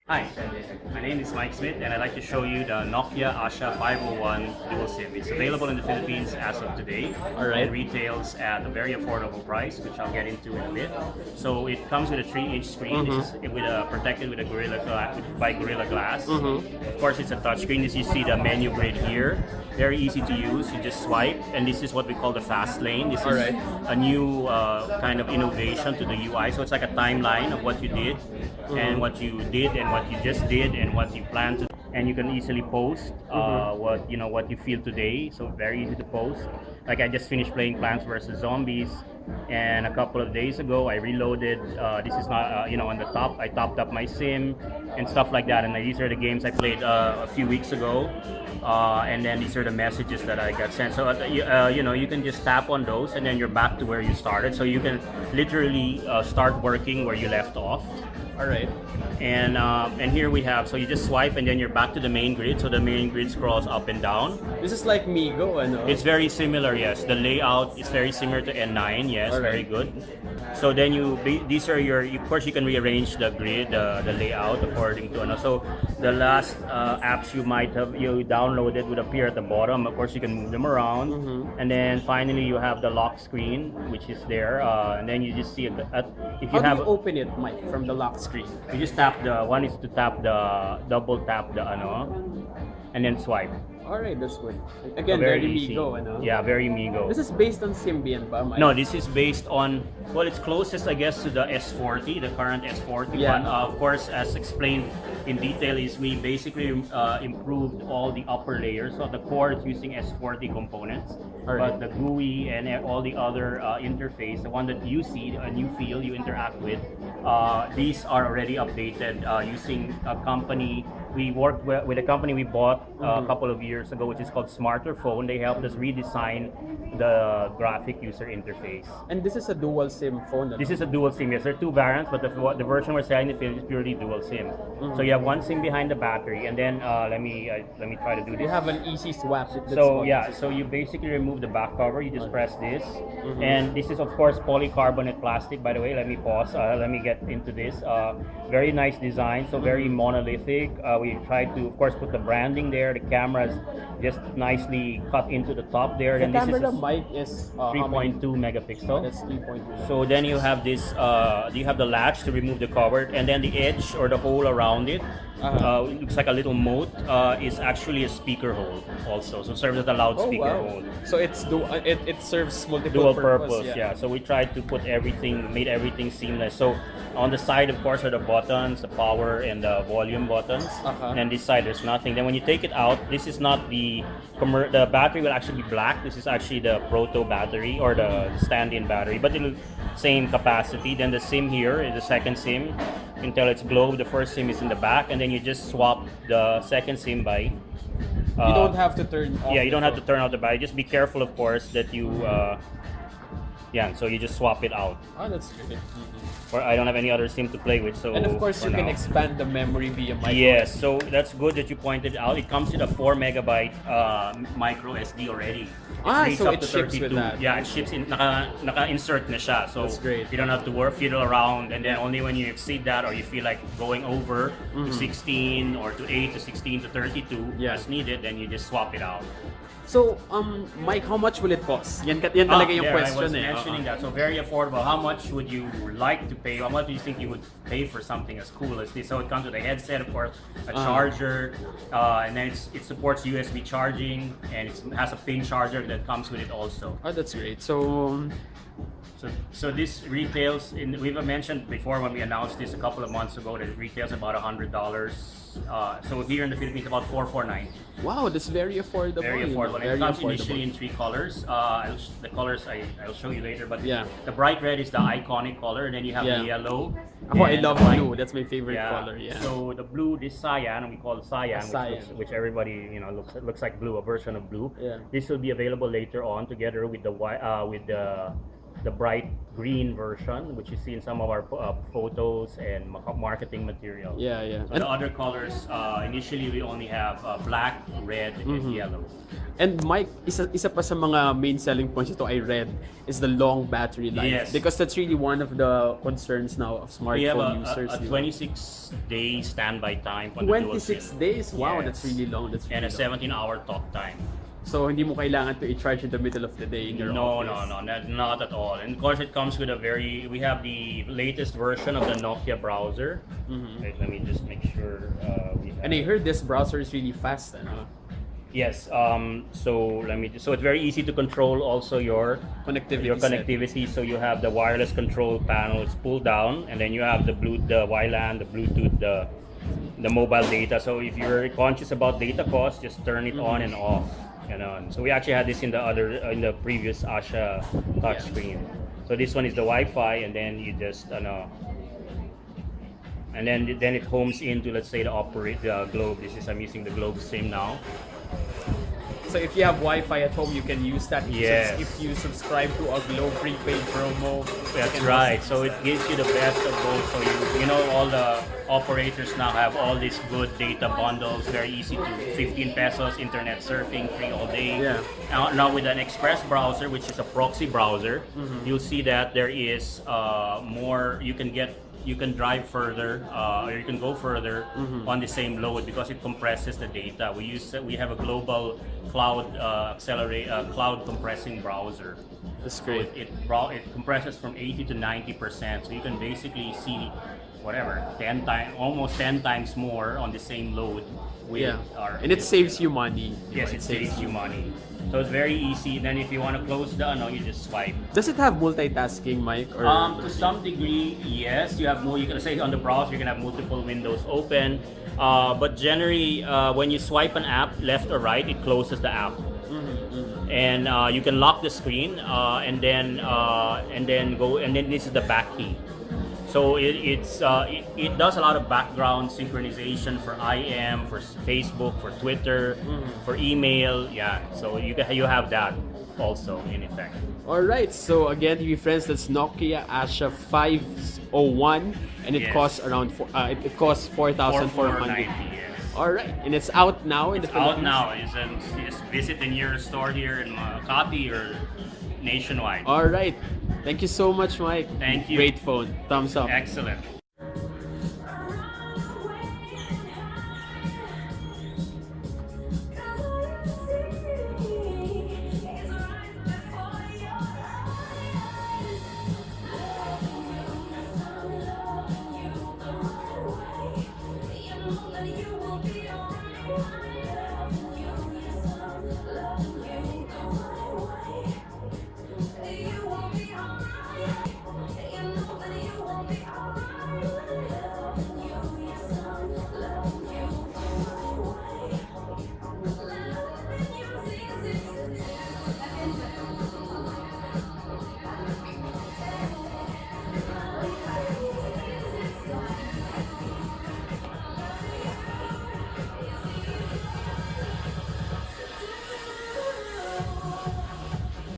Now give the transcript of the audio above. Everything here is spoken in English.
Hi, my name is Mike Smith and I'd like to show you the Nokia Asha 501 dual SIM. It's available in the Philippines as of today. Alright. And retails at a very affordable price, which I'll get into in a bit. So it comes with a 3-inch screen. This is protected with a Gorilla Glass. Of course, it's a touchscreen. As you see the menu grid here, very easy to use. You just swipe, and this is what we call the fast lane. This is Alright. a new kind of innovation to the UI. So it's like a timeline of what you did and what you did and what you just did and what you plan to, and you can easily post what you feel today. So very easy to post. Like I just finished playing Plants vs Zombies, and a couple of days ago I reloaded. This is not on the top. I topped up my sim and stuff like that. And these are the games I played a few weeks ago. And then these are the messages that I got sent. So you can just tap on those, and then you're back to where you started. So you can literally start working where you left off. Alright. And here we have, so you just swipe and then you're back to the main grid. So the main grid scrolls up and down. This is like Migo, ano? It's very similar, yes. The layout is very similar to N9, yes, Alright. very good. So then these are of course you can rearrange the grid, the layout according to, so the last apps you downloaded would appear at the bottom. Of course you can move them around. And then finally you have the lock screen, which is there. And then you just see if you How have, do you open it, Mike, from the lock screen? you just tap one is to tap double tap the and then swipe. Alright, that's good. So Again, very easy. Migo, ano? Yeah, very Migo. This is based on Symbian ba, Mike? No, this is based on, well, it's closest, I guess, to the S40, the current S40 Yeah. one. Of course, as explained in detail, is we basically improved all the upper layers. So the core is using S40 components, Alright. but the GUI and all the other interface, the one that you see and you feel, you interact with, these are already updated using a company. We worked with a company we bought a couple of years ago, which is called Smarter Phone. They helped us redesign the graphic user interface. And this is a dual SIM phone, ano? This is a dual SIM. Yes, there are two variants, but the version we're selling is purely dual SIM. So you have one SIM behind the battery, and then let me try to do this. You have an easy swap. So yeah, so you basically remove the back cover. You just press this, and this is of course polycarbonate plastic. By the way, let me pause. Let me get into this. Very nice design. So very monolithic. We tried to, of course, put the branding there. The cameras just nicely cut into the top there. The And this camera, is Mike, is 3.2 megapixel. That's 3.2. So then you have this, you have the latch to remove the cover, and then the edge or the hole around it, it looks like a little moat, is actually a speaker hole also. So it serves as a loudspeaker hole. So it serves multiple Dual purpose, yeah. So we tried to made everything seamless. So on the side, of course, are the buttons, the power and the volume buttons. And this side, there's nothing. Then when you take it out, this is not the battery will actually be black. This is actually the proto battery or the stand-in battery, but it'll same capacity. Then the SIM here is the second SIM. You can tell it's globe. The first SIM is in the back, and then you just swap the second SIM by. You don't have to turn off. Yeah, you don't have to turn out the battery. Just be careful, of course, that you. Yeah, so you just swap it out. Oh, that's good. Or I don't have any other SIM to play with, so. And of course, for you can now. expand the memory via micro. Yes, so that's good that you pointed out. It comes with a 4 megabyte micro SD already. Reads So up it to ships with 32. that. Yeah, it ships in, naka-insert na siya. So That's great. you don't have to fiddle around, and then only when you exceed that or you feel like going over to 16 or to 8 to 16 to 32 Yeah. as needed, then you just swap it out. So, Mike, how much will it cost? Yan talaga yung There, question, I was eh. mentioning that. So very affordable. How much would you like to pay? How much do you think you would pay for something as cool as this? So it comes with a headset, of course, a charger, and then it supports USB charging, and it has a pin charger that comes with it also. Oh, that's great. So, So this retails we've mentioned before when we announced this a couple of months ago that it retails about $100. So here in the Philippines, about $449. wow, that's very affordable. Very you know, affordable. very It comes affordable. initially in 3 colors. The colors I'll show you later. But Yeah. the bright red is the iconic color, and then you have Yeah. the yellow. I and love white. blue. That's my favorite color. Yeah. So the blue, this cyan, we call it cyan, Cyan. which everybody looks like blue, a version of blue. Yeah. This will be available later on together with the the bright green version, which you see in some of our photos and marketing material. Yeah, yeah. So the other colors, initially we only have black, red, and yellow. And Mike, isa pa sa mga main selling points ito ay red is the long battery life. Yes. Because that's really one of the concerns now of We have smartphone users. a 26-day standby time on the dual 26 SIM. days? Wow, Yes. that's really long. That's really And a long. 17-hour talk time. So hindi mo kailangan to i-charge in the middle of the day in your office. No, not at all. And of course, it comes with we have the latest version of the Nokia browser. Wait, let me just make sure we have. And I heard this browser is really fast. Ano? Yes. So it's very easy to control also your Connectivity. So you have the wireless control panel. It's pulled down, and then you have the WLAN, the Bluetooth, the mobile data. So if you're conscious about data costs, just turn it on and off. So we actually had this in the previous Asha touchscreen. So this one is the Wi-Fi, and then you just and then it homes into, let's say, the Globe. I'm using the Globe SIM now. So if you have Wi-Fi at home, you can use that. Yes. If you subscribe to a Globe prepaid promo. That's right. So it gives you the best of both. So all the operators now have all these good data bundles, very easy to 15 pesos, internet surfing, free all day. Yeah. Now with an Express browser, which is a proxy browser, you'll see that there is more. You can drive further, or you can go further on the same load because it compresses the data. We have a global cloud cloud compressing browser. That's great. So it compresses from 80 to 90%. So you can basically see whatever 10 times, almost 10 times more on the same load. And it saves you money. Yes, it saves you money. So it's very easy. Then if you want to close you just swipe. Does it have multitasking, Mike? Or To some degree, yes. You can say on the browser you can have multiple windows open, but generally when you swipe an app left or right, it closes the app. And you can lock the screen and then this is the back key. So it does a lot of background synchronization for IM, for Facebook, for Twitter, for email. Yeah, so you have that also in effect. All right. So again, TV friends, that's Nokia Asha 501, and it Yes. costs around it costs 4,400. Yes. All right, and it's out now in the It's out Philippines. now. Just visit the nearest store here in Makati or nationwide. All right. Thank you so much, Mike. Thank you. Great phone. Thumbs up. Excellent. You will be on me.